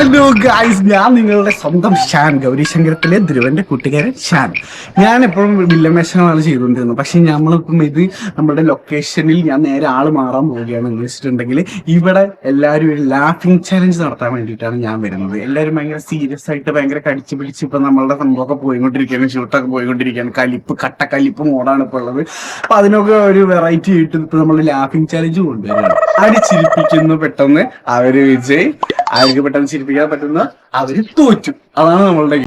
Hello guys, ഞാൻ നിങ്ങളുടെ സ്വന്തം ഷാൻ, ഗൗരീശങ്കരത്തിലെ ധ്രുവന്റെ കൂട്ടുകാരൻ ഷാൻ. ഞാൻ എപ്പോഴും വില്ലമേഷണമാണ് ചെയ്തുകൊണ്ടിരുന്നത്. പക്ഷെ നമ്മളിപ്പം നമ്മുടെ ലൊക്കേഷനിൽ ഞാൻ നേരെ ആള് മാറാൻ പോവുകയാണ് എന്ന് വെച്ചിട്ടുണ്ടെങ്കിൽ, ഇവിടെ എല്ലാവരും ഒരു ലാഫിംഗ് ചാലഞ്ച് നടത്താൻ വേണ്ടിയിട്ടാണ് ഞാൻ വരുന്നത്. എല്ലാവരും ഭയങ്കര സീരിയസ് ആയിട്ട് ഭയങ്കര കടിച്ചു പിടിച്ച് ഇപ്പൊ നമ്മളുടെ സംഭവമൊക്കെ പോയിക്കൊണ്ടിരിക്കുകയാണ്, ഷൂട്ടൊക്കെ പോയിക്കൊണ്ടിരിക്കുകയാണ്. കട്ടക്കലിപ്പ് മോഡാണ് ഇപ്പോൾ ഉള്ളത്. അപ്പൊ അതിനൊക്കെ ഒരു വെറൈറ്റി ആയിട്ട് ഇപ്പൊ നമ്മൾ ലാഫിംഗ് ചാലഞ്ച് കൊണ്ടുവരികയാണ്. അവര് ചിരിപ്പിക്കുന്നു പെട്ടെന്ന് അവര് വിജയ്, ആർക്ക് പെട്ടെന്ന് ചിരിപ്പിക്കാൻ പറ്റുന്ന അവര് തോറ്റു. അതാണ് നമ്മളുടെ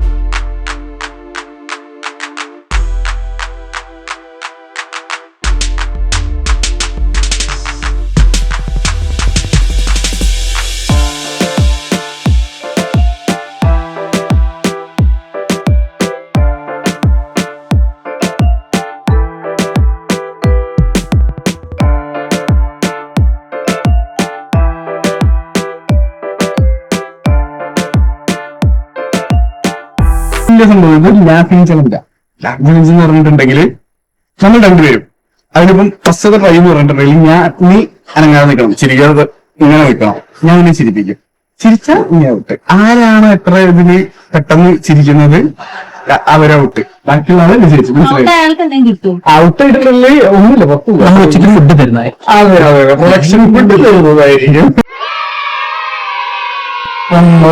സംഭവം ലാഫിംഗ് ചലഞ്ച്. ലാഫിംഗ് ചലഞ്ച് എന്ന് പറഞ്ഞിട്ടുണ്ടെങ്കിൽ നമ്മൾ രണ്ടുപേരും അതിനിപ്പം ഫസ്റ്റത്തെ ട്രൈ എന്ന് പറഞ്ഞിട്ടുണ്ടെങ്കിൽ നീ അനങ്ങാതെ നിൽക്കണം, ചിരിക്കാതെ ഇങ്ങനെ നിൽക്കണം. ഞാൻ നിന്നെ ചിരിപ്പിക്കും. ചിരിച്ചാൽ നീ ഔട്ട്. ആരാണ് എത്ര ഇതിന് പെട്ടെന്ന് ചിരിക്കുന്നത് അവരൗട്ട്. ബാക്കിയുള്ള ആളെ വിജയിച്ചു. മനസ്സിലായി? ഔട്ട് ആയിട്ടുണ്ടെങ്കിൽ ഒന്നുമില്ല, ഫുഡ് തരുന്നതായി. അതെ അതെ, പ്രൊഡക്ഷൻ ഫുഡ് തരുന്നതായിരിക്കും.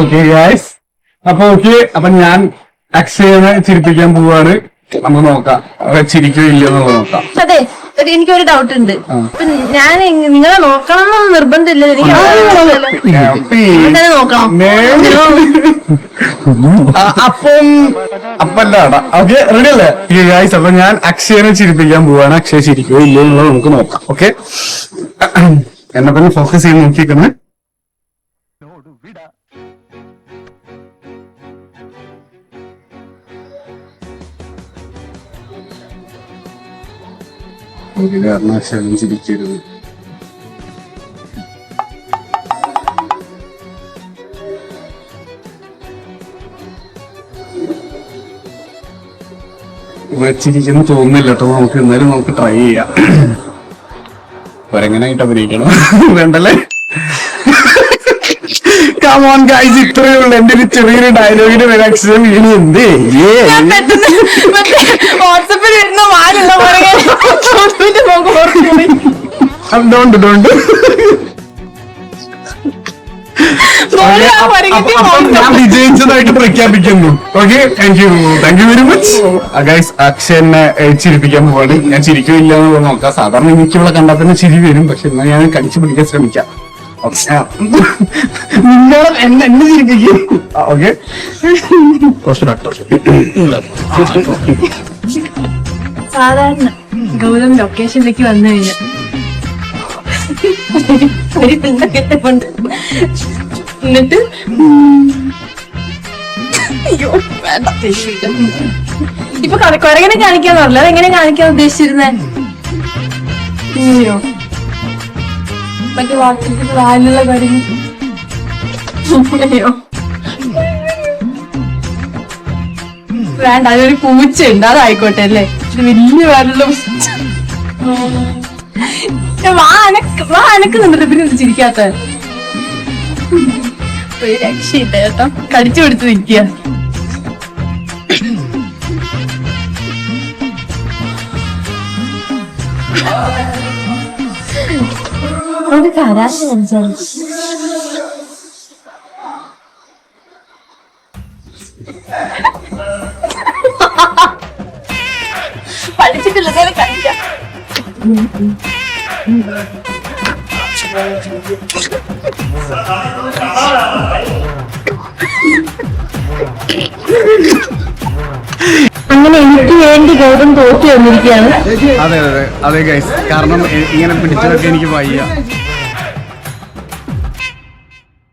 ഓക്കെ ഗൈസ്, അപ്പൊ ഞാൻ അക്ഷയനെ ചിരിപ്പിക്കാൻ പോവാണ്. നമുക്ക് നോക്കാം ചിരിക്കോ ഇല്ലെന്നുള്ളത് നോക്കാം. അതെ, എനിക്കൊരു ഡൗട്ട് ഉണ്ട്. ഞാൻ നിങ്ങളെ നോക്കണം എന്നൊന്നും നിർബന്ധമില്ല. എനിക്ക് നോക്കണം. അപ്പല്ലാടാ. ഓക്കെ, റെഡി അല്ലേ ഗൈസ്? അപ്പൊ ഞാൻ അക്ഷയനെ ചിരിപ്പിക്കാൻ പോവാണ്. അക്ഷയ ചിരിക്കോ ഇല്ലോ എന്നുള്ളത് നമുക്ക് നോക്കാം. ഓക്കെ, എന്നെ തന്നെ ഫോക്കസ് ചെയ്ത് നോക്കിയിരിക്കുന്നത്. ചിരിക്കരുത്. ചിരിക്കുന്നു തോന്നുന്നില്ല കേട്ടോ. നമുക്ക് എന്നാലും നമുക്ക് ട്രൈ ചെയ്യാം. ഒരെങ്ങനായിട്ട് അഭിനയിക്കണം വേണ്ടല്ലേ? Come on guys, ഇത്രയേ ഉള്ളൂ എന്റെ ഒരു ചെറിയൊരു ഡയലോഗിന്റെ റിയാക്ഷൻ. ഇനി എന്ത് വാട്സപ്പിൽ വരുന്ന ഞാൻ വിജയിച്ചതായിട്ട് പ്രഖ്യാപിക്കുന്നു. Okay, thank you very much guys. അക്ഷയനെ ചിരിപ്പിക്കാൻ പോവാണ്. ഞാൻ ചിരിക്കില്ല എന്ന് നോക്കാം. സാധാരണ എനിക്കുള്ള കണ്ടാൽ തന്നെ ചിരി വരും, പക്ഷെ എന്നാൽ ഞാൻ കടിച്ചു പിടിക്കാൻ ശ്രമിക്കാം. നിങ്ങൾ എന്നെ ചിരിപ്പിക്കും. ഓക്കെ, സാധാരണ ഗൗതം ലൊക്കേഷനിലേക്ക് വന്നു കഴിഞ്ഞാൽ എന്നിട്ട് അയ്യോ വേണ്ട, ഇപ്പൊ കൊരങ്ങനെ കാണിക്കാന്ന് പറഞ്ഞല്ലോ. അതെങ്ങനെ കാണിക്കാൻ ഉദ്ദേശിച്ചിരുന്നേ? അയ്യോ, മറ്റേ വാലുള്ള കാര്യം. അയ്യോ വേണ്ട, അതൊരു പൂച്ചയുണ്ട്, അതായിക്കോട്ടെ അല്ലേ. വലിയ വാലുള്ള അനക്ക് നിന്നിട്ട് പിന്നെ ചിരിക്കാത്ത ഒരു രക്ഷയില്ല കേട്ടോ. കടിച്ചു പിടിച്ച് നിൽക്കുക. ഒരു കരാശ പഠിച്ചിട്ടില്ല കഴിക്കാം. അങ്ങനെ എനിക്ക് വേണ്ടി ഗൗതം തോറ്റു വന്നിരിക്കുകയാണ്. അതെ അതെ അതെ ഗൈസ്, കാരണം ഇങ്ങനെ പിടിച്ചതൊക്കെ എനിക്ക് വയ്യ.